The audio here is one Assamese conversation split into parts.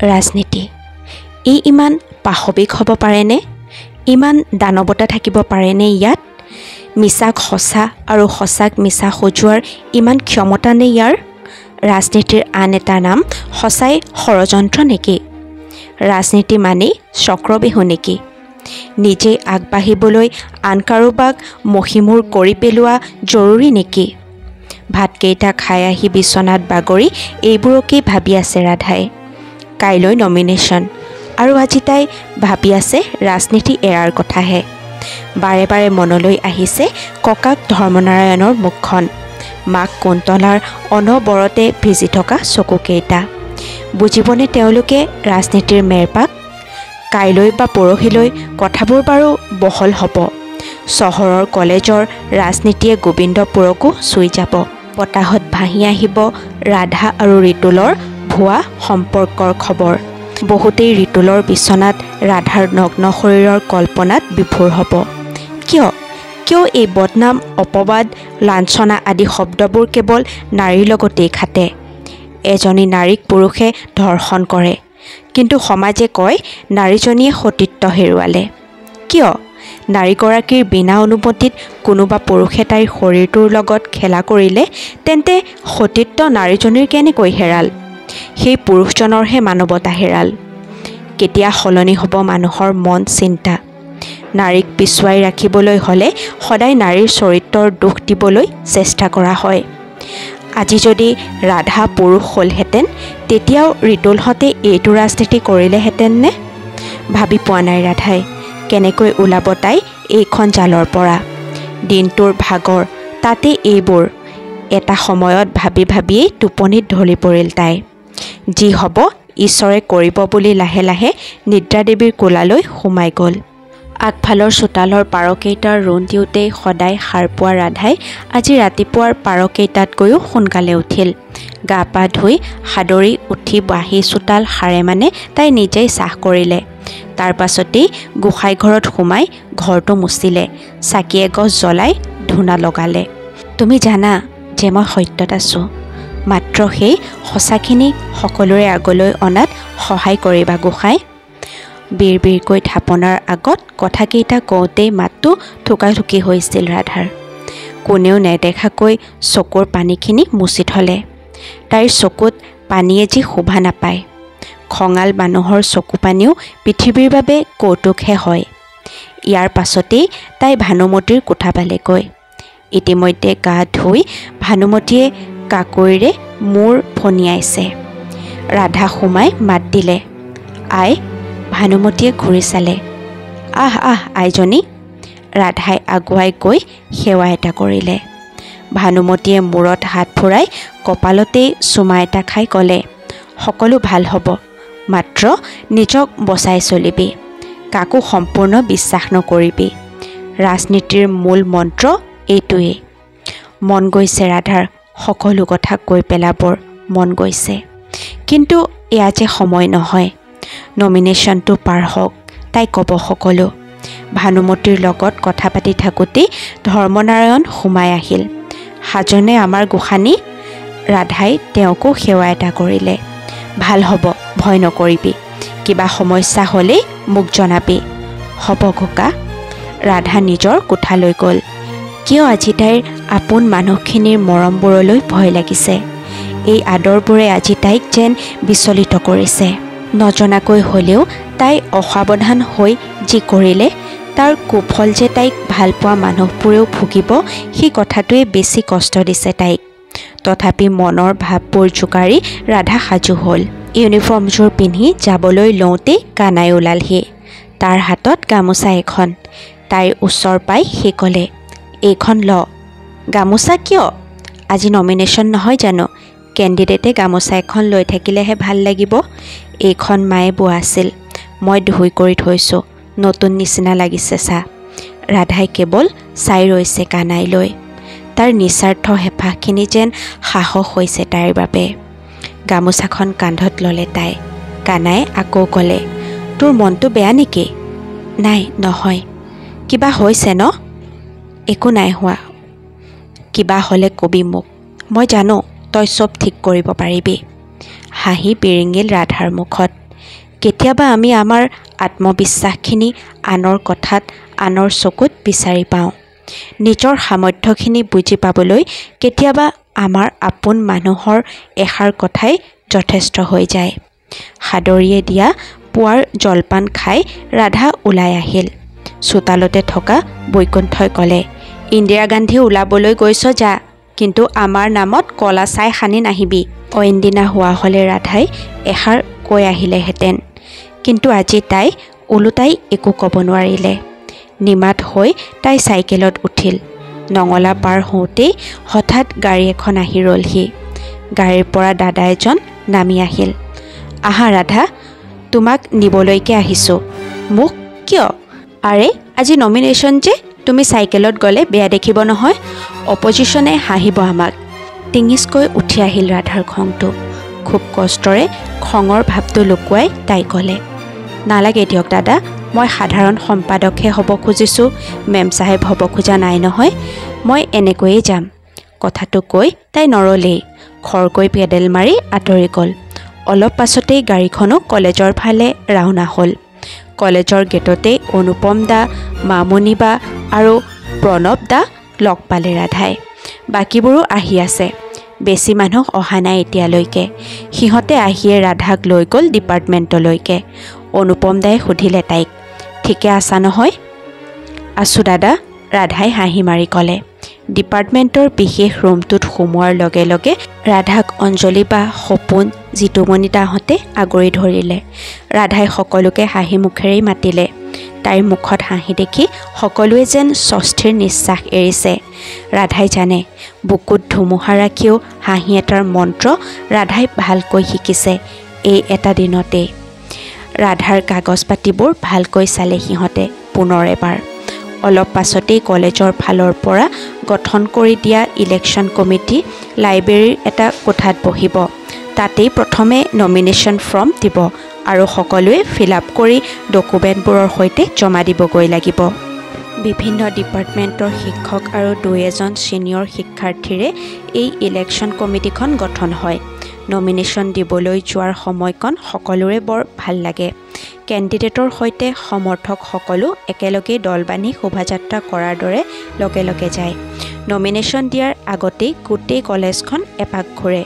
ৰাজনীতি ইমান পাশবিক হ'ব পাৰেনে? ইমান দানৱতা থাকিব পাৰেনে ইয়াত? মিছাক সঁচা আৰু সঁচাক মিছা সজোৱাৰ ইমান ক্ষমতা নে ইয়াৰ? ৰাজনীতিৰ আন এটা নাম সঁচাই ষড়যন্ত্ৰ নেকি? ৰাজনীতি মানেই চক্ৰবেহু নেকি? নিজে আগবাঢ়িবলৈ আন কাৰোবাক মষিমূৰ কৰি পেলোৱা জৰুৰী নেকি? ভাতকেইটা খাই আহি বিচনাত বাগৰি এইবোৰকেই ভাবি আছে ৰাধাই। কাইলৈ নমিনেশ্যন, আৰু আজি তাই ভাবি আছে ৰাজনীতি এৰাৰ কথাহে। বাৰে বাৰে মনলৈ আহিছে ককাক ধৰ্মনাৰায়ণৰ মুখখন, মাক কুন্তলাৰ অনবৰতে ভিজি থকা চকুকেইটা। বুজিবনে তেওঁলোকে ৰাজনীতিৰ মেৰপাক? কাইলৈ বা পৰহিলৈ কথাবোৰ বাৰু বহল হ'ব। চহৰৰ কলেজৰ ৰাজনীতিয়ে গোবিন্দপুৰকো চুই যাব। বতাহত ভাহি আহিব ৰাধা আৰু ৰিতুলৰ ভুৱা সম্পৰ্কৰ খবৰ। বহুতেই ৰিতুলৰ বিচনাত ৰাধাৰ নগ্ন শৰীৰৰ কল্পনাত বিভোৰ হ'ব। কিয় এই বদনাম, অপবাদ, লাঞ্ছনা আদি শব্দবোৰ কেৱল নাৰীৰ লগতেই খাটে। এজনী নাৰীক পুৰুষে ধৰ্ষণ কৰে, কিন্তু সমাজে কয় নাৰীজনীয়ে সতীত্ব হেৰুৱালে। কিয়? নাৰীগৰাকীৰ বিনা অনুমতিত কোনোবা পুৰুষে তাইৰ শৰীৰটোৰ লগত খেলা কৰিলে তেন্তে সতীত্ব নাৰীজনীৰ কেনেকৈ হেৰাল? সেই পুৰুষজনৰহে মানৱতা হেৰাল। কেতিয়া সলনি হ'ব মানুহৰ মন চিন্তা? নাৰীক পিছুৱাই ৰাখিবলৈ হ'লে সদায় নাৰীৰ চৰিত্ৰৰ দোষ দিবলৈ চেষ্টা কৰা হয়। আজি যদি ৰাধা পুৰুষ হ'লহেঁতেন তেতিয়াও ৰিতুলহঁতে এইটো ৰাজনীতি কৰিলেহেঁতেন নে? ভাবি পোৱা নাই ৰাধাই কেনেকৈ ওলাব তাই এইখন জালৰ পৰা। দিনটোৰ ভাগৰ তাতে এইবোৰ। এটা সময়ত ভাবি ভাবিয়েই টোপনিত ঢলি পৰিল তাই। যি হ'ব ঈশ্বৰে কৰিব বুলি লাহে লাহে নিদ্ৰাদেৱীৰ কোলালৈ সোমাই গ'ল। আগফালৰ চোতালৰ পাৰকেইটাৰ ৰোণ দিওঁতেই সদায় সাৰ পোৱা ৰাধাই আজি ৰাতিপুৱাৰ পাৰকেইটাতকৈও সোনকালে উঠিল। গা পা ধুই সাদৰি উঠি বাঁহী চোতাল সাৰে মানে তাই নিজেই চাহ কৰিলে। তাৰ পাছতেই গোসাঁই ঘৰত সোমাই ঘৰটো মুচিলে, চাকি এগছ জ্বলাই ধূনা লগালে। তুমি জানা যে মই সত্যত আছোঁ, মাত্ৰ সেই সঁচাখিনি সকলোৰে আগলৈ অনাত সহায় কৰিবা গোসাঁই। বিৰ বিৰকৈ থাপনাৰ আগত কথাকেইটা কওঁতেই মাতটো থুকাথুকি হৈছিল ৰাধাৰ। কোনেও নেদেখাকৈ চকুৰ পানীখিনি মুচি থলে। তাইৰ চকুত পানীয়ে যি শোভা নাপায়। খঙাল মানুহৰ চকু পানীও পৃথিৱীৰ বাবে কৌতুকহে হয়। ইয়াৰ পাছতেই তাই ভানুমতীৰ কোঠা পালেগৈ। ইতিমধ্যে গা ধুই ভানুমতীয়ে কাকৈৰে মূৰ ফনিয়াইছে। ৰাধা সোমাই মাত দিলে, আই। ভানুমতীয়ে ঘূৰি চালে। আহ আইজনী। ৰাধাই আগুৱাই গৈ সেৱা এটা কৰিলে। ভানুমতীয়ে মূৰত হাত ফুৰাই কপালতেই চুমা এটা খাই ক'লে, সকলো ভাল হ'ব, মাত্ৰ নিজক বচাই চলিবি, কাকো সম্পূৰ্ণ বিশ্বাস নকৰিবি। ৰাজনীতিৰ মূল মন্ত্ৰ এইটোৱেই। মন গৈছে ৰাধাৰ সকলো কথা কৈ পেলাবৰ মন গৈছে, কিন্তু এয়া যে সময় নহয়। নমিনেশ্যনটো পাৰ হওক, তাই ক'ব সকলো। ভানুমতীৰ লগত কথা পাতি থাকোঁতেই ধৰ্মনাৰায়ণ সোমাই আহিল। সাজনে আমাৰ গোসানী। ৰাধাই তেওঁকো সেৱা এটা কৰিলে। ভাল হ'ব, ভয় নকৰিবি, কিবা সমস্যা হ'লেই মোক জনাবি। হ'ব ককা। ৰাধা নিজৰ কোঠালৈ গ'ল। কিয় আজি তাইৰ আপোন মানুহখিনিৰ মৰমবোৰলৈ ভয় লাগিছে। এই আদৰবোৰে আজি তাইক যেন বিচলিত কৰিছে। নজনাকৈ হ'লেও তাই অসাৱধান হৈ যি কৰিলে তাৰ কুফল যে তাইক ভালপোৱা মানুহবোৰেও ভুগিব, সেই কথাটোৱে বেছি কষ্ট দিছে তাইক। তথাপি মনৰ ভাৱবোৰ জোকাৰি ৰাধা সাজু হ'ল। ইউনিফৰ্মযোৰ পিন্ধি যাবলৈ লওঁতেই কানাই ওলালহি। তাৰ হাতত গামোচা এখন। তাইৰ ওচৰ পাই সি ক'লে, এইখন ল। গামোচা কিয়? আজি নমিনেশ্যন নহয় জানো? কেণ্ডিডেটে গামোচা এখন লৈ থাকিলেহে ভাল লাগিব। এইখন মায়ে বোৱা আছিল, মই ধুই কৰি থৈছোঁ, নতুন নিচিনা লাগিছে চা। ৰাধাই কেৱল চাই ৰৈছে কানাইলৈ। তাৰ নিস্বাৰ্থ হেঁপাহখিনি যেন সাহস হৈছে তাইৰ বাবে। গামোচাখন কান্ধত ল'লে তাই। কানাই আকৌ ক'লে, তোৰ মনটো বেয়া নেকি? নাই, নহয়। কিবা হৈছে ন? একো নাই হোৱা। কিবা হ'লে কবি মোক, মই জানো তই চব ঠিক কৰিব পাৰিবি। হাঁহি বিৰিঙিল ৰাধাৰ মুখত। কেতিয়াবা আমি আমাৰ আত্মবিশ্বাসখিনি আনৰ কথাত আনৰ চকুত বিচাৰি পাওঁ। নিজৰ সামৰ্থ্যখিনি বুজি পাবলৈ কেতিয়াবা আমাৰ আপোন মানুহৰ এষাৰ কথাই যথেষ্ট হৈ যায়। সাদৰীয়ে দিয়া পুৱাৰ জলপান খাই ৰাধা ওলাই আহিল। চোতালতে থকা বৈকুণ্ঠই ক'লে, ইন্দিৰা গান্ধী ওলাবলৈ গৈছ যা, কিন্তু আমাৰ নামত কলা চাই সানি নাহিবি। অইন দিনা হোৱা হ'লে ৰাধাই এষাৰ কৈ আহিলেহেঁতেন, কিন্তু আজি তাই ওলোটাই একো ক'ব নোৱাৰিলে। নিমাত হৈ তাই চাইকেলত উঠিল। নঙলা পাৰ হওঁতেই হঠাৎ গাড়ী এখন আহি ৰ'লহি। গাড়ীৰ পৰা দাদা এজন নামি আহিল। আহা ৰাধা, তোমাক নিবলৈকে আহিছোঁ। মোক কিয়? আৰে আজি নমিনেশ্যন যে, তুমি চাইকেলত গ'লে বেয়া দেখিব নহয়, অপজিশ্যনে হাঁহিব আমাক। টিঙিচকৈ উঠি আহিল ৰাধাৰ খংটো। খুব কষ্টৰে খঙৰ ভাৱটো লুকুৱাই তাই ক'লে, নালাগে দিয়ক দাদা, মই সাধাৰণ সম্পাদকহে হ'ব খুজিছোঁ, মেম চাহেব হ'ব খোজা নাই নহয়, মই এনেকৈয়ে যাম। কথাটো কৈ তাই নৰলেই, খৰকৈ পেডেল মাৰি আঁতৰি গ'ল। অলপ পাছতেই গাড়ীখনো কলেজৰ ফালে ৰাওনা হ'ল। কলেজৰ গেটতেই অনুপম দা, মামণি বা আৰু প্ৰণৱ দা লগ পালে ৰাধাই। বাকীবোৰো আহি আছে। বেছি মানুহ অহা নাই এতিয়ালৈকে। সিহঁতে আহিয়ে ৰাধাক লৈ গ'ল ডিপাৰ্টমেণ্টলৈকে। অনুপম দাই সুধিলে তাইক, ঠিকে আছা নহয়? আছোঁ দাদা, ৰাধাই হাঁহি মাৰি ক'লে। ডিপাৰ্টমেণ্টৰ বিশেষ ৰুমটোত সোমোৱাৰ লগে লগে ৰাধাক অঞ্জলি বা সপোন, জিতুমণি দাহঁতে আগুৰি ধৰিলে। ৰাধাই সকলোকে হাঁহি মুখেৰেই মাতিলে। তাইৰ মুখত হাঁহি দেখি সকলোৱে যেন স্বস্তিৰ নিশ্বাস এৰিছে। ৰাধাই জানে, বুকুত ধুমুহা ৰাখিও হাঁহি এটাৰ মন্ত্ৰ ৰাধাই ভালকৈ শিকিছে এই এটা দিনতেই। ৰাধাৰ কাগজ পাতিবোৰ ভালকৈ চালে সিহঁতে পুনৰ এবাৰ। অলপ পাছতেই কলেজৰ ফালৰ পৰা গঠন কৰি দিয়া ইলেকশ্যন কমিটি লাইব্ৰেৰীৰ এটা কোঠাত বহিব। তাতেই প্ৰথমে নমিনেশ্যন ফৰ্ম দিব আৰু সকলোৱে ফিল আপ কৰি ডকুমেণ্টবোৰৰ সৈতে জমা দিবগৈ লাগিব। বিভিন্ন ডিপাৰ্টমেণ্টৰ শিক্ষক আৰু দুই এজন ছিনিয়ৰ শিক্ষাৰ্থীৰে এই ইলেকশ্যন কমিটিখন গঠন হয়। নমিনেশ্যন দিবলৈ যোৱাৰ সময়কণ সকলোৰে বৰ ভাল লাগে। কেণ্ডিডেটৰ সৈতে সমৰ্থক সকলো একেলগে দল বান্ধি শোভাযাত্ৰা কৰাৰ দৰে লগে লগে যায়। নমিনেশ্যন দিয়াৰ আগতেই গোটেই কলেজখন এপাক ঘূৰে।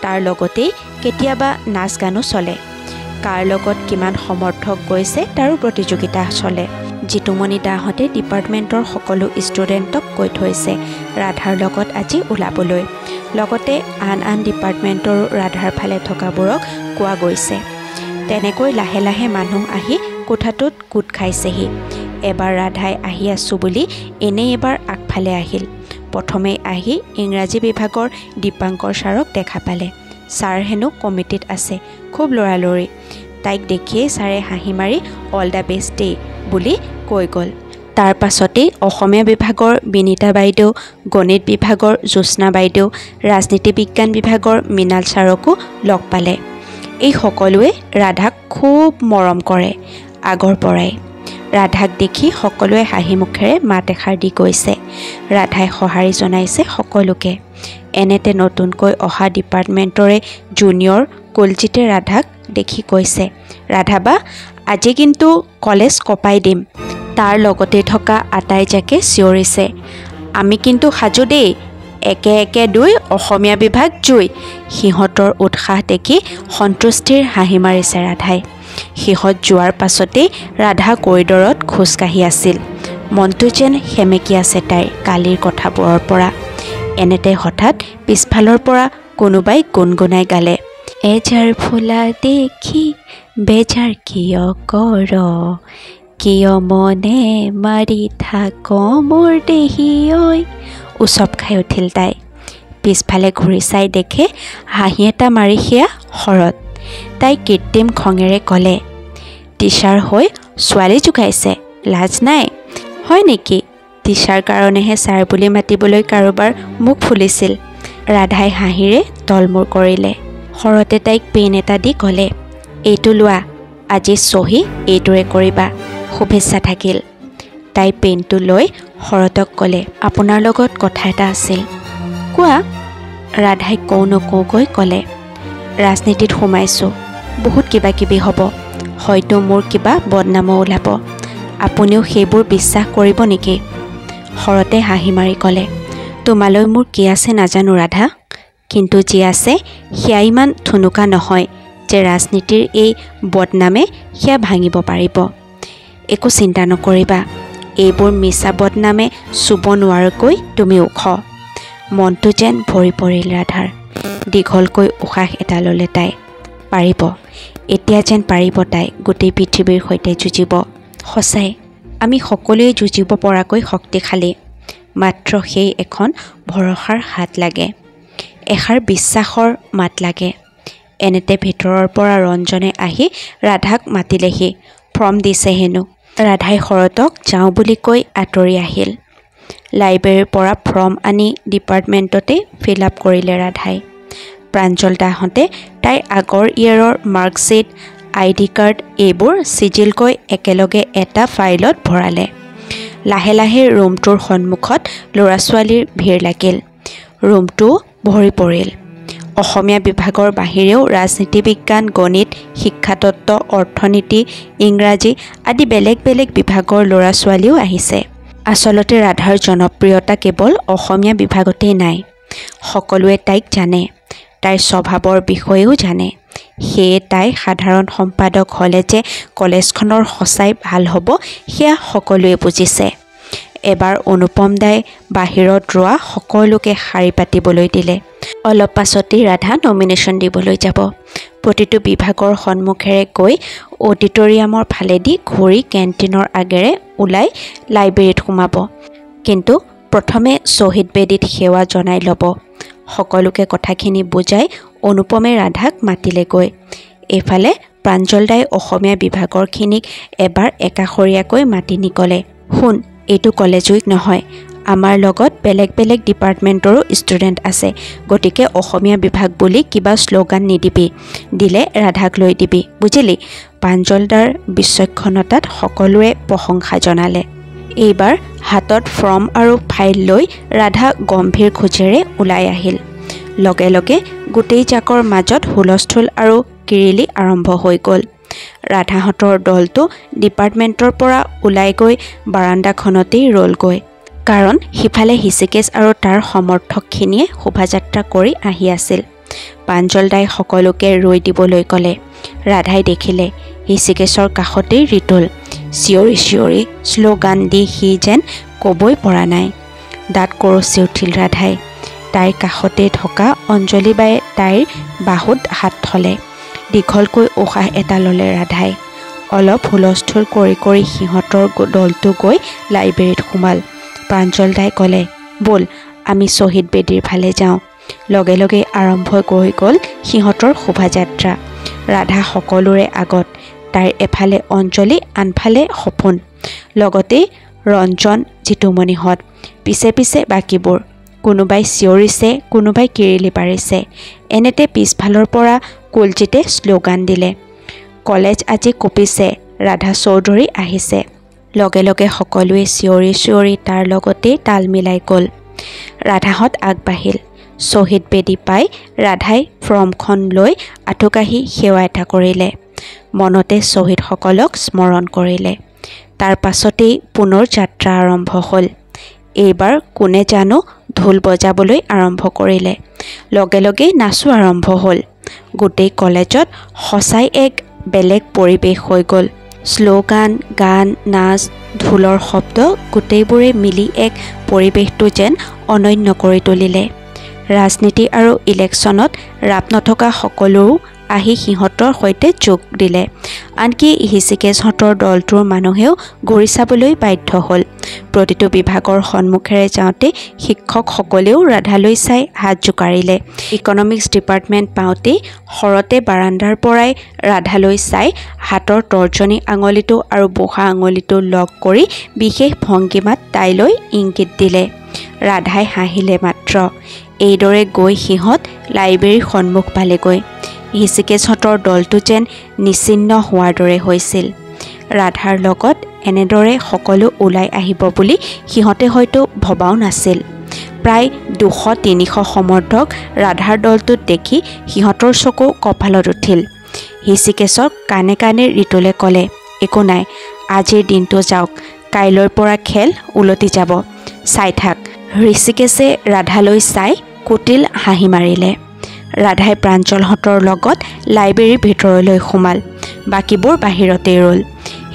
তাৰ লগতেই কেতিয়াবা নাচ গানো চলে। কাৰ লগত কিমান সমৰ্থক গৈছে তাৰো প্ৰতিযোগিতা চলে। জিতুমণি দাহঁতে ডিপাৰ্টমেণ্টৰ সকলো ষ্টুডেণ্টক কৈ থৈছে ৰাধাৰ লগত আজি ওলাবলৈ। লগতে আন আন ডিপাৰ্টমেণ্টৰো ৰাধাৰ ফালে থকাবোৰক কোৱা গৈছে। তেনেকৈ লাহে লাহে মানুহ আহি কোঠাটোত গোট খাইছেহি। এবাৰ ৰাধাই আহি আছোঁ বুলি এনেই এবাৰ আগফালে আহিল। প্ৰথমেই আহি ইংৰাজী বিভাগৰ দীপাংকৰ ছাৰক দেখা পালে। ছাৰ হেনো কমিটিত আছে, খুব লৰালৰি। তাইক দেখিয়েই ছাৰে হাঁহি মাৰি অল দ্য বেষ্ট ডে বুলি কৈ গ'ল। তাৰ পাছতেই অসমীয়া বিভাগৰ বিনীতা বাইদেউ, গণিত বিভাগৰ জ্যোৎস্না বাইদেউ, ৰাজনীতি বিজ্ঞান বিভাগৰ মৃণাল ছাৰকো লগ পালে। এই সকলোৱে ৰাধাক খুব মৰম কৰে আগৰ পৰাই। ৰাধাক দেখি সকলোৱে হাঁহি মুখেৰে মাত এষাৰ দি গৈছে। ৰাধাই সঁহাৰি জনাইছে সকলোকে। এনেতে নতুনকৈ অহা ডিপাৰ্টমেণ্টৰে জুনিয়ৰ কুলজিতে ৰাধাক দেখি কৈছে, ৰাধা বা, আজি কিন্তু কলেজ কপাই দিম। তাৰ লগতে থকা আটাইজাকে চিঞৰিছে, আমি কিন্তু সাজু দেই, একে একে দুই অসমীয়া বিভাগ জুই। সিহঁতৰ উৎসাহ দেখি সন্তুষ্টিৰ হাঁহি মাৰিছে ৰাধাই। সিহঁত যোৱাৰ পাছতেই ৰাধা কৰিডৰত খোজকাঢ়ি আছিল। মনটো যেন সেমেকি আছে তাইৰ কালিৰ কথাবোৰৰ পৰা। এনেতে হঠাৎ পিছফালৰ পৰা কোনোবাই গুণগুণাই গালে, এজাৰ ফুলা দেখি বেজাৰ কিয় কৰ, কিয় মনে মাৰি থাক মোৰ দেহি ঐ। উচপ খাই উঠিল তাই। পিছফালে ঘূৰি চাই দেখে হাঁহি এটা মাৰি সেয়া শৰৎ। তাই কৃত্ৰিম খঙেৰে ক'লে, টিচাৰ হৈ ছোৱালী জোকাইছে, লাজ নাই? হয় নেকি? টিচাৰ কাৰণেহে ছাৰ বুলি মাতিবলৈ কাৰোবাৰ মুখ ফুলিছিল। ৰাধাই হাঁহিৰে তলমূৰ কৰিলে। শৰতে তাইক পেন এটা দি ক'লে, এইটো লোৱা, আজি চহী এইটোৰে কৰিবা, শুভেচ্ছা থাকিল। তাই পেনটো লৈ শৰতক ক'লে, আপোনাৰ লগত কথা এটা আছিল। কোৱা। ৰাধাই কওঁ নকওঁকৈ ক'লে, ৰাজনীতিত সোমাইছোঁ, বহুত কিবা কিবি হ'ব, হয়তো মোৰ কিবা বদনামো ওলাব। আপুনিও সেইবোৰ বিশ্বাস কৰিব নেকি? শৰতে হাঁহি মাৰি ক'লে, তোমালৈ মোৰ কি আছে নাজানো ৰাধা, কিন্তু যি আছে সেয়া ইমান থুনুকা নহয় যে ৰাজনীতিৰ এই বদনামে সেয়া ভাঙিব পাৰিব। একো চিন্তা নকৰিবা, এইবোৰ মিছা বদনামে চুব নোৱাৰকৈ তুমি ওখ। মনটো যেন ভৰি পৰিল ৰাধাৰ। দীঘলকৈ উশাহ এটা ল'লে তাই। পাৰিব, এতিয়া যেন পাৰিব তাই গোটেই পৃথিৱীৰ সৈতে যুঁজিব। সঁচাই আমি সকলোৱে যুঁজিব পৰাকৈ শক্তিশালী, মাত্ৰ সেই এখন ভৰসাৰ হাত লাগে, এষাৰ বিশ্বাসৰ মাত লাগে। এনেতে ভিতৰৰ পৰা ৰঞ্জনে আহি ৰাধাক মাতিলেহি। ফৰ্ম দিছে হেনো। ৰাধাই শৰতক যাওঁ বুলি কৈ আঁতৰি আহিল। লাইব্ৰেৰীৰ পৰা ফৰ্ম আনি ডিপাৰ্টমেণ্টতে ফিল আপ কৰিলে ৰাধাই। প্ৰাঞ্জল দাহঁতে তাইৰ আগৰ ইয়েৰৰ মাৰ্কশ্বিট, ID কাৰ্ড এইবোৰ চিজিলকৈ একেলগে এটা ফাইলত ভৰালে। লাহে লাহে ৰুমটোৰ সন্মুখত ল'ৰা ছোৱালীৰ ভিৰ লাগিল। ৰুমটো ভৰি পৰিল। অসমীয়া বিভাগৰ বাহিৰেও ৰাজনীতি বিজ্ঞান, গণিত, শিক্ষাতত্ত্ব, অৰ্থনীতি, ইংৰাজী আদি বেলেগ বেলেগ বিভাগৰ ল'ৰা ছোৱালীও আহিছে। আচলতে ৰাধাৰ জনপ্ৰিয়তা কেৱল অসমীয়া বিভাগতেই নাই। সকলোৱে তাইক জানে, তাইৰ স্বভাৱৰ বিষয়েও জানে। সেয়ে তাই সাধাৰণ সম্পাদক হ'লে যে কলেজখনৰ সঁচাই ভাল হ'ব সেয়া সকলোৱে বুজিছে। এবাৰ অনুপম দাই বাহিৰত ৰোৱা সকলোকে শাৰী পাতিবলৈ দিলে। অলপ পাছতেই ৰাধা নমিনেশ্যন দিবলৈ যাব। প্ৰতিটো বিভাগৰ সন্মুখেৰে গৈ অডিটৰিয়ামৰ ফালেদি ঘূৰি কেণ্টিনৰ আগেৰে ওলাই লাইব্ৰেৰীত সোমাব। কিন্তু প্ৰথমে শ্বহীদ বেদীত সেৱা জনাই ল'ব। সকলোকে কথাখিনি বুজাই অনুপমে ৰাধাক মাতিলেগৈ। এইফালে প্ৰাঞ্জল দাই অসমীয়া বিভাগৰখিনিক এবাৰ একাষৰীয়াকৈ মাতি নি ক'লে, শুন, এইটো কলেজ উইক নহয়, আমাৰ লগত বেলেগ বেলেগ ডিপাৰ্টমেণ্টৰো ষ্টুডেণ্ট আছে, গতিকে অসমীয়া বিভাগ বুলি কিবা শ্লোগান নিদিবি, দিলে ৰাধাক লৈ দিবি, বুজিলি? প্ৰাঞ্জলদাৰ বিচক্ষণতাত সকলোৱে প্ৰশংসা জনালে। এইবাৰ হাতত ফৰ্ম আৰু ফাইল লৈ ৰাধা গম্ভীৰ খোজেৰে ওলাই আহিল। লগে লগে গোটেই জাকৰ মাজত হুলস্থুল আৰু কিৰিলি আৰম্ভ হৈ গ'ল। ৰাধাহঁতৰ দলটো ডিপাৰ্টমেণ্টৰ পৰা ওলাই গৈ বাৰাণ্ডাখনতেই ৰ'লগৈ, কাৰণ সিফালে হৃষিকেশ আৰু তাৰ সমৰ্থকখিনিয়ে শোভাযাত্ৰা কৰি আহি আছিল। প্ৰাঞ্জল দাই সকলোকে ৰৈ দিবলৈ ক'লে। ৰাধাই দেখিলে হৃষিকেশৰ কাষতেই ৰিতুল। চিঞৰি চিঞৰি শ্লোগান দি সি যেন ক'বই পৰা নাই। দাঁত কৰচি উঠিল ৰাধাই। তাইৰ কাষতে থকা অঞ্জলিবায়ে তাইৰ বাহুত হাত থলে। দীঘলকৈ উশাহ এটা ল'লে ৰাধাই। অলপ হুলস্থুল কৰি কৰি সিহঁতৰ দলটো গৈ লাইব্ৰেৰীত সোমাল। প্ৰাঞ্জল দাই ক'লে, ব'ল আমি শ্বহীদ বেদীৰ ফালে যাওঁ। লগে লগে আৰম্ভ হৈ গ'ল সিহঁতৰ শোভাযাত্ৰা। ৰাধা সকলোৰে আগত, তাইৰ এফালে অঞ্জলি, আনফালে সপোন, লগতে ৰঞ্জন, জিতুমণিহঁত, পিছে পিছে বাকীবোৰ। কোনোবাই চিঞৰিছে, কোনোবাই কিৰিলি পাৰিছে। এনেতে পিছফালৰ পৰা কুলজিতে শ্লোগান দিলে, কলেজ আজি কঁপিছে, ৰাধা চৌধুৰী আহিছে। লগে লগে সকলোৱে চিঞৰি চিঞৰি তাৰ লগতেই তাল মিলাই গ'ল। ৰাধাহঁত আগবাঢ়িল। শ্বহীদ বেদী পাই ৰাধাই ফৰ্মখন লৈ আঁঠুকাঢ়ি সেৱা এটা কৰিলে। মনতে শ্বহীদসকলক স্মৰণ কৰিলে। তাৰ পাছতেই পুনৰ যাত্ৰা আৰম্ভ হ'ল। এইবাৰ কোনে জানো ঢোল বজাবলৈ আৰম্ভ কৰিলে। লগে লগেই নাচো আৰম্ভ হ'ল। গোটেই কলেজত সঁচাই এক বেলেগ পৰিৱেশ হৈ গ'ল। শ্লোগান, গান, নাচ, ঢোলৰ শব্দ গোটেইবোৰে মিলি এক পৰিৱেশটো যেন অনন্য কৰি তুলিলে। ৰাজনীতি আৰু ইলেকশ্যনত ৰাপ নথকা সকলোও আহি সিহঁতৰ সৈতে যোগ দিলে। আনকি হৃষিকেশহঁতৰ দলটোৰ মানুহেও ঘূৰি চাবলৈ বাধ্য হ'ল। প্ৰতিটো বিভাগৰ সন্মুখেৰে যাওঁতে শিক্ষকসকলেও ৰাধালৈ চাই হাত জোকাৰিলে। ইকনমিক্স ডিপাৰ্টমেণ্ট পাওঁতেই শৰতে বাৰাণ্ডাৰ পৰাই ৰাধালৈ চাই হাতৰ তৰ্জনী আঙুলিটো আৰু বুঢ়া আঙুলিটো লগ কৰি বিশেষ ভংগীমাত তাইলৈ ইংগিত দিলে। ৰাধাই হাঁহিলে মাত্ৰ। এইদৰে গৈ সিহঁত লাইব্ৰেৰীৰ সন্মুখ পালেগৈ। হৃষিকেশহঁতৰ দলটো যেন নিচিন্ন হোৱাৰ দৰে হৈছিল। ৰাধাৰ লগত এনেদৰে সকলো ওলাই আহিব বুলি সিহঁতে হয়তো ভবাও নাছিল। প্ৰায় 200-300 সমৰ্থক ৰাধাৰ দলটোত দেখি সিহঁতৰ চকু কঁপালত উঠিল। হৃষিকেশক কাণে কাণে ঋতুলে ক'লে, একো নাই, আজিৰ দিনটো যাওক, কাইলৈৰ পৰা খেল উলটি যাব, চাই থাক। হৃষিকেশে ৰাধালৈ চাই কুটিল হাঁহি মাৰিলে। ৰাধাই প্ৰাঞ্জলহঁতৰ লগত লাইব্ৰেৰীৰ ভিতৰলৈ সোমাল, বাকীবোৰ বাহিৰতেই ৰ'ল।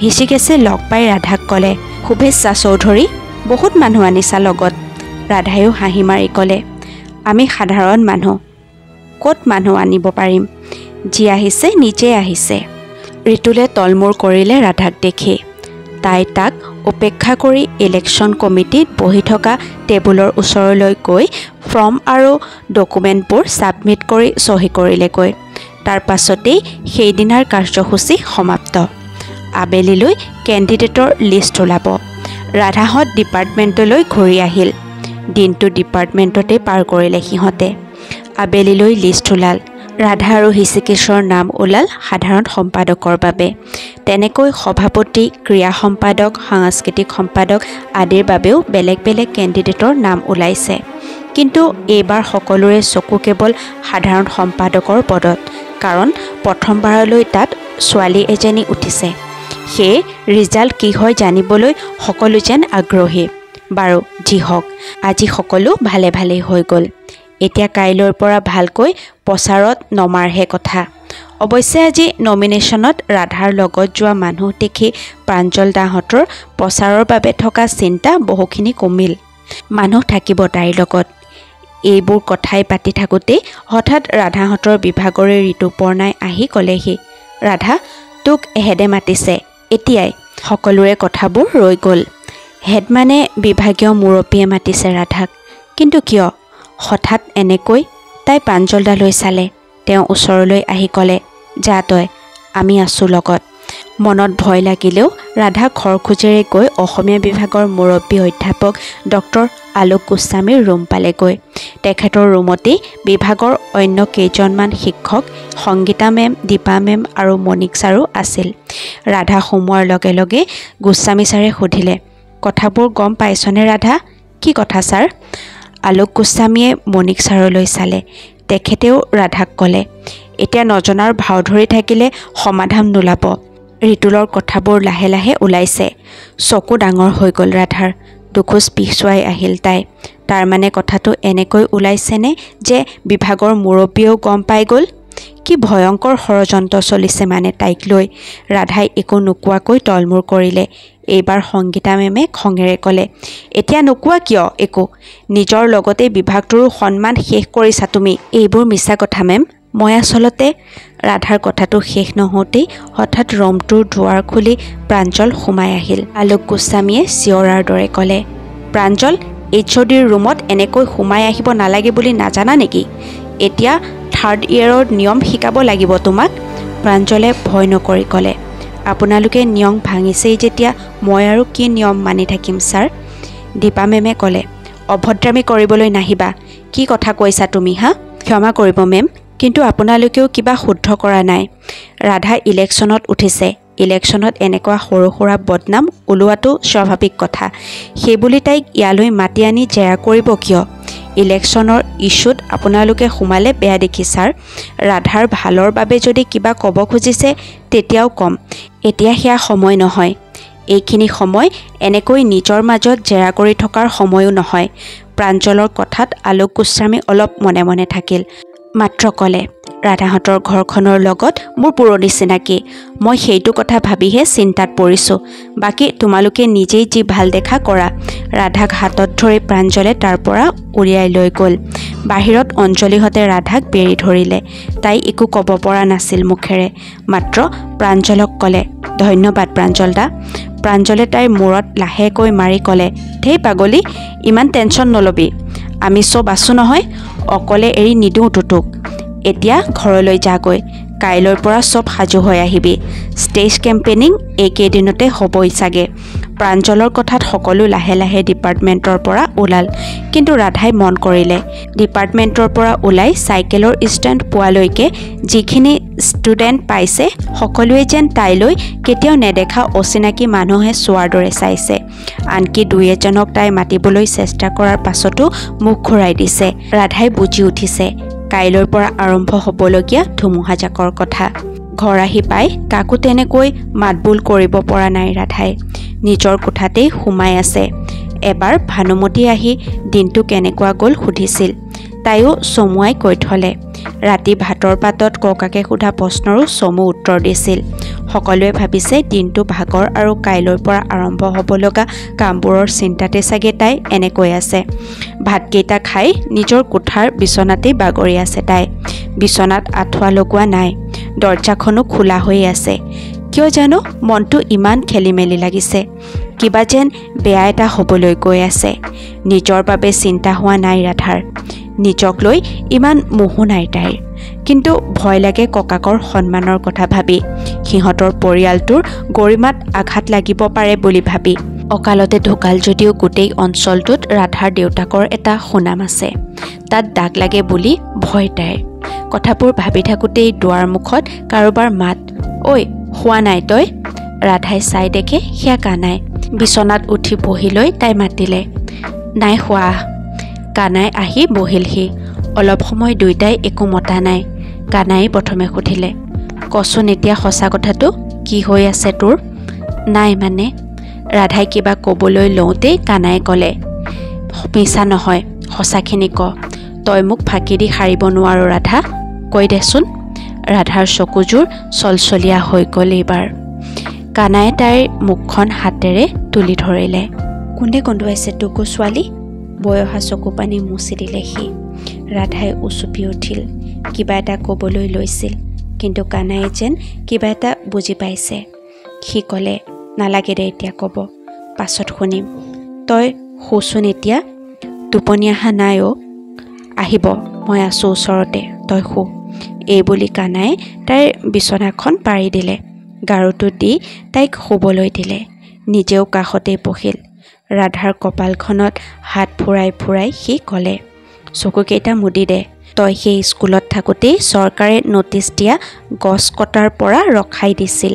হৃষিকেশে লগ পাই ৰাধাক ক'লে, শুভেচ্ছা চৌধুৰী, বহুত মানুহ আনিছা লগত। ৰাধায়ো হাঁহি মাৰি ক'লে, আমি সাধাৰণ মানুহ, ক'ত মানুহ আনিব পাৰিম, যি আহিছে নিজে আহিছে। ঋতুলে তলমূৰ কৰিলে ৰাধাক দেখি। তাই তাক উপেক্ষা কৰি ইলেকশ্যন কমিটিত বহি থকা টেবুলৰ ওচৰলৈ গৈ ফৰ্ম আৰু ডকুমেণ্টবোৰ ছাবমিট কৰি চহী কৰিলেগৈ। তাৰ পাছতেই সেইদিনাৰ কাৰ্যসূচী সমাপ্ত। আবেলিলৈ কেণ্ডিডেটৰ লিষ্ট ওলাব। ৰাধাহঁত ডিপাৰ্টমেণ্টলৈ ঘূৰি আহিল। দিনটো ডিপাৰ্টমেণ্টতে পাৰ কৰিলে সিহঁতে। আবেলিলৈ লিষ্ট ওলাল। ৰাধা আৰু হৃষিকেশৰ নাম ওলাল সাধাৰণ সম্পাদকৰ বাবে। তেনেকৈ সভাপতি, ক্ৰীড়া সম্পাদক, সাংস্কৃতিক সম্পাদক আদিৰ বাবেও বেলেগ বেলেগ কেণ্ডিডেটৰ নাম ওলাইছে। কিন্তু এইবাৰ সকলোৰে চকু কেৱল সাধাৰণ সম্পাদকৰ পদত, কাৰণ প্ৰথমবাৰলৈ তাত ছোৱালী এজনী উঠিছে। সেয়ে ৰিজাল্ট কি হয় জানিবলৈ সকলো যেন আগ্ৰহী। বাৰু যি হওক, আজি সকলো ভালে ভালেই হৈ গ'ল। এতিয়া কাইলৈৰ পৰা ভালকৈ প্ৰচাৰত নমাৰহে কথা। অৱশ্যে আজি নমিনেশ্যনত ৰাধাৰ লগত যোৱা মানুহ দেখি প্ৰাঞ্জল দাহঁতৰ প্ৰচাৰৰ বাবে থকা চিন্তা বহুখিনি কমিল। মানুহ থাকিব তাইৰ লগত। এইবোৰ কথাই পাতি থাকোঁতেই হঠাৎ ৰাধাহঁতৰ বিভাগৰে ঋতুপৰ্ণাই আহি ক'লেহি, ৰাধা, তোক হেডে মাতিছে এতিয়াই। সকলোৰে কথাবোৰ ৰৈ গ'ল। হেড মানে বিভাগীয় মুৰব্বীয়ে মাতিছে ৰাধাক। কিন্তু কিয়? হঠাৎ এনেকৈ? তাই প্ৰাঞ্জলদালৈ চালে। তেওঁ ওচৰলৈ আহি ক'লে, যা তই, আমি আছোঁ লগত। মনত ভয় লাগিলেও ৰাধা খৰখোজেৰে গৈ অসমীয়া বিভাগৰ মুৰব্বী অধ্যাপক ডক্টৰ আলোক গোস্বামীৰ ৰুম পালেগৈ। তেখেতৰ ৰুমতেই বিভাগৰ অন্য কেইজনমান শিক্ষক, সংগীতা মেম, দীপা মেম আৰু মণিক ছাৰো আছিল। ৰাধা সোমোৱাৰ লগে লগে গোস্বামী ছাৰে সুধিলে, কথাবোৰ গম পাইছনে ৰাধা? কি কথা ছাৰ? আলোক গোস্বামীয়ে মণিক ছাৰলৈ চালে। তেখেতেও ৰাধাক ক'লে, এতিয়া নজনাৰ ভাও ধৰি থাকিলে সমাধান নোলাব। ঋতুলৰ কথাবোৰ লাহে লাহে ওলাইছে। চকু ডাঙৰ হৈ গ'ল ৰাধাৰ। দুখোজ পিছুৱাই আহিল তাই। তাৰমানে কথাটো এনেকৈ ওলাইছেনে যে বিভাগৰ মুৰব্বীয়েও গম পাই গ'ল? কি ভয়ংকৰ ষড়যন্ত্ৰ চলিছে মানে তাইক লৈ। ৰাধাই একো নোকোৱাকৈ তলমূৰ কৰিলে। এইবাৰ সংগীতা মেমে খঙেৰে ক'লে, এতিয়া নোকোৱা কিয় একো? নিজৰ লগতে বিভাগটোৰো সন্মান শেষ কৰিছা তুমি। এইবোৰ মিছা কথা মেম। মই আচলতে। ৰাধাৰ কথাটো শেষ নহওঁতেই হঠাৎ ৰুমটোৰ দুৱাৰ খুলি প্ৰাঞ্জল সোমাই আহিল। আলোক গোস্বামীয়ে চিঞৰাৰ দৰে ক'লে, প্ৰাঞ্জল, HODৰ ৰুমত এনেকৈ সোমাই আহিব নালাগে বুলি নাজানা নেকি? এতিয়া 3rd ইয়েৰৰ নিয়ম শিকাব লাগিব তোমাক। প্ৰাঞ্জলে ভয় নকৰি ক'লে, আপোনালোকে নিয়ম ভাঙিছেই যেতিয়া মই আৰু কি নিয়ম মানি থাকিম ছাৰ? দীপা মেমে ক'লে, অভদ্ৰামী কৰিবলৈ নাহিবা। কি কথা কৈছা তুমি হা? ক্ষমা কৰিব মেম, কিন্তু আপোনালোকেও কিবা শুদ্ধ কৰা নাই। ৰাধা ইলেকশ্যনত উঠিছে। ইলেকশ্যনত এনেকুৱা সৰু সুৰা বদনাম ওলোৱাটো স্বাভাৱিক কথা। সেইবুলি তাইক ইয়ালৈ মাতি আনি জেৰা কৰিব কিয়? ইলেকশ্যনৰ ইছ্যুত আপোনালোকে সোমালে বেয়া দেখি ছাৰ। ৰাধাৰ ভালৰ বাবে যদি কিবা ক'ব খুজিছে তেতিয়াও কম। এতিয়া সেয়া সময় নহয়। এইখিনি সময় এনেকৈ নিজৰ মাজত জেৰা কৰি থকাৰ সময়ো নহয়। প্ৰাঞ্জলৰ কথাত আলোক গোস্বামী অলপ মনে মনে থাকিল। মাত্ৰ ক'লে, ৰাধাহঁতৰ ঘৰখনৰ লগত মোৰ পুৰণি চিনাকি। মই সেইটো কথা ভাবিহে চিন্তাত পৰিছোঁ। বাকী তোমালোকে নিজেই যি ভাল দেখা কৰা। ৰাধাক হাতত ধৰি প্ৰাঞ্জলে তাৰ পৰা উলিয়াই লৈ গ'ল। বাহিৰত অঞ্জলিহঁতে ৰাধাক বেৰি ধৰিলে। তাই একো ক'ব পৰা নাছিল মুখেৰে। মাত্ৰ প্ৰাঞ্জলক ক'লে, ধন্যবাদ প্ৰাঞ্জল দা। প্ৰাঞ্জলে তাইৰ মূৰত লাহেকৈ মাৰি ক'লে, ধেই পাগলী, ইমান টেনশ্যন নল'বি। আমি চব আছোঁ নহয়, অকলে এৰি নিদিওঁতো তোক। এতিয়া ঘৰলৈ যাগৈ। কাইলৈৰ পৰা চব সাজু হৈ আহিবি। ষ্টেজ কেম্পেইনিং এইকেইদিনতে হ'বই চাগে। প্ৰাঞ্জলৰ কথাত সকলো লাহে লাহে ডিপাৰ্টমেণ্টৰ পৰা ওলাল। কিন্তু ৰাধাই মন কৰিলে, ডিপাৰ্টমেণ্টৰ পৰা ওলাই চাইকেলৰ ষ্টেণ্ড পোৱালৈকে যিখিনি ষ্টুডেণ্ট পাইছে সকলোৱে যেন তাইলৈ কেতিয়াও নেদেখা অচিনাকি মানুহে চোৱাৰ দৰে চাইছে। আনকি দুই এজনক তাই মাতিবলৈ চেষ্টা কৰাৰ পাছতো মুখ ঘূৰাই দিছে। ৰাধাই বুজি উঠিছে কাইলৈৰ পৰা আৰম্ভ হ'বলগীয়া ধুমুহাজাকৰ কথা। ঘৰ আহি পাই কাকো তেনেকৈ মাতবোল কৰিব পৰা নাই ৰাধাই। নিজৰ কোঠাতেই সোমাই আছে। এবাৰ ভানুমতী আহি দিনটো কেনেকুৱা গ'ল সুধিছিল। তাইও চমুৱাই কৈ থলে। ৰাতি ভাতৰ পাতত ককাকে সোধা প্ৰশ্নৰো চমু উত্তৰ দিছিল। সকলোৱে ভাবিছে দিনটো ভাগৰ আৰু কাইলৈৰ পৰা আৰম্ভ হ'ব লগা কামবোৰৰ চিন্তাতে চাগে তাই এনেকৈ আছে। ভাতকেইটা খাই নিজৰ কোঠাৰ বিচনাতেই বাগৰি আছে তাই। বিচনাত আঁঠুৱা লগোৱা নাই। দৰজাখনো খোলা হৈ আছে। কিয় জানো মনটো ইমান খেলি মেলি লাগিছে। কিবা যেন বেয়া এটা হ'বলৈ গৈ আছে। নিজৰ বাবে চিন্তা হোৱা নাই ৰাধাৰ। নিজক লৈ ইমান মোহো নাই তাইৰ। কিন্তু ভয় লাগে ককাকৰ সন্মানৰ কথা ভাবি, সিহঁতৰ পৰিয়ালটোৰ গৰিমাত আঘাত লাগিব পাৰে বুলি ভাবি। অকালতে ঢুকাল যদিও গোটেই অঞ্চলটোত ৰাধাৰ দেউতাকৰ এটা সুনাম আছে। তাত দাগ লাগে বুলি ভয় তাইৰ। কথাবোৰ ভাবি থাকোঁতেই দুৱাৰ মুখত কাৰোবাৰ মাত। ঐ শোৱা নাই তই? ৰাধাই চাই দেখে সেয়া কানাই। বিচনাত উঠি বহি লৈ তাই মাতিলে। নাই শোৱা। কানাই আহি বহিলহি। অলপ সময় দুয়োটাই একো মতা নাই। কানাই প্ৰথমে সুধিলে, কচোন এতিয়া সঁচা কথাটো, কি হৈ আছে তোৰ? নাই মানে। ৰাধাই কিবা ক'বলৈ লওঁতেই কানাই ক'লে, মিছা নহয়, সঁচাখিনি ক। তই মোক ফাঁকি দি সাৰিব নোৱাৰ ৰাধা, কৈ দেচোন। ৰাধাৰ চকুযোৰ চলচলীয়া হৈ গ'ল এইবাৰ। কানাই তাইৰ মুখখন হাতেৰে তুলি ধৰিলে। কোনে কন্দুৱাইছে তোকো ছোৱালী? বৈ অহা চকু পানী মুচি দিলে সি। ৰাধাই উচুপি উঠিল। কিবা এটা ক'বলৈ লৈছিল, কিন্তু কানাই যেন কিবা এটা বুজি পাইছে। সি ক'লে, নালাগে দে এতিয়া ক'ব, পাছত শুনিম। তই শুচোন এতিয়া। টোপনি অহা নাই অ'? আহিব, মই আছোঁ ওচৰতে, তই শু। এইবুলি কানাই তাইৰ বিচনাখন পাৰি দিলে। গাৰুটো দি তাইক শুবলৈ দিলে। নিজেও কাষতেই বহিল। ৰাধাৰ কপালখনত হাত ফুৰাই ফুৰাই সি ক'লে, চকুকেইটা মুদি দে। তই সেই স্কুলত থাকোঁতেই চৰকাৰে ন'টিচ দিয়া গছ কটাৰ পৰা ৰখাই দিছিল।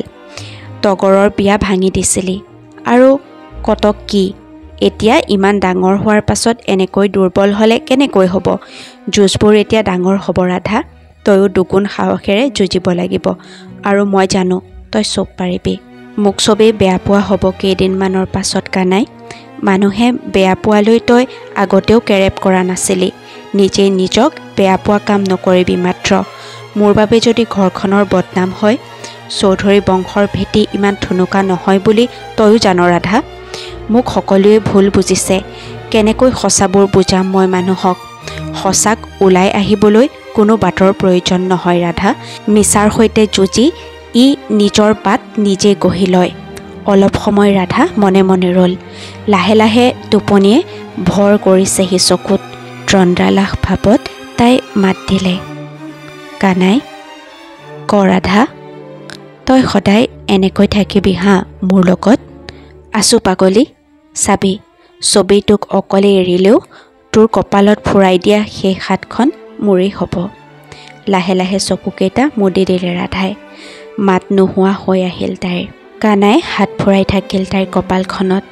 তগৰৰ বিয়া ভাঙি দিছিলি। আৰু কটক কি? এতিয়া ইমান ডাঙৰ হোৱাৰ পাছত এনেকৈ দুৰ্বল হ'লে কেনেকৈ হ'ব? যুঁজবোৰ এতিয়া ডাঙৰ হ'ব ৰাধা। তয়ো দুগুণ সাহসেৰে যুঁজিব লাগিব। আৰু মই জানো তই চব পাৰিবি। মোক চবেই বেয়া পোৱা হ'ব কেইদিনমানৰ পাছত কানাই। মানুহে বেয়া পোৱালৈ তই আগতেও কেৰেপ কৰা নাছিলি। নিজেই নিজক বেয়া পোৱা কাম নকৰিবি মাত্ৰ। মোৰ বাবে যদি ঘৰখনৰ বদনাম হয়, চৌধুৰী বংশৰ ভেটি ইমান ঠুনুকা নহয় বুলি তয়ো জান ৰাধা। মোক সকলোৱে ভুল বুজিছে। কেনেকৈ সঁচাবোৰ বুজাম মই মানুহক? সঁচাক ওলাই আহিবলৈ কোনো বাটৰ প্ৰয়োজন নহয় ৰাধা। মিছাৰ সৈতে যুঁজি ই নিজৰ বাট নিজে গঢ়ি লয়। অলপ সময় ৰাধা মনে মনে ৰ'ল। লাহে লাহে টোপনিয়ে ভৰ কৰিছেহি চকুত। তন্দ্ৰালাস ভাৱত তাই মাত দিলে, কানাই। ক ৰাধা, তই সদায় এনেকৈ থাকিবি হা মোৰ লগত? আছোঁ পাগলী। চাবি, ছবি তোক অকলে এৰিলেও তোৰ কপালত ফুৰাই দিয়া সেই হাতখন মোৰেই হ'ব। লাহে লাহে চকুকেইটা মুদি দিলে ৰাধাই। মাত নোহোৱা হৈ আহিল তাইৰ। কানাই হাত ফুৰাই থাকিল তাইৰ কপালখনত।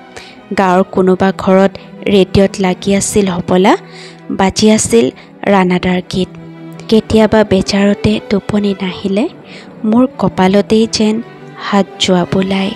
গাঁৱৰ কোনোবা ঘৰত ৰেডিঅ'ত লাগি আছিল হ'বলা, বাজি আছিল ৰাণাদাৰ গীত। কেতিয়াবা বেজাৰতে টোপনি নাহিলে মোৰ কপালতেই যেন হাত যোৱা বোলাই।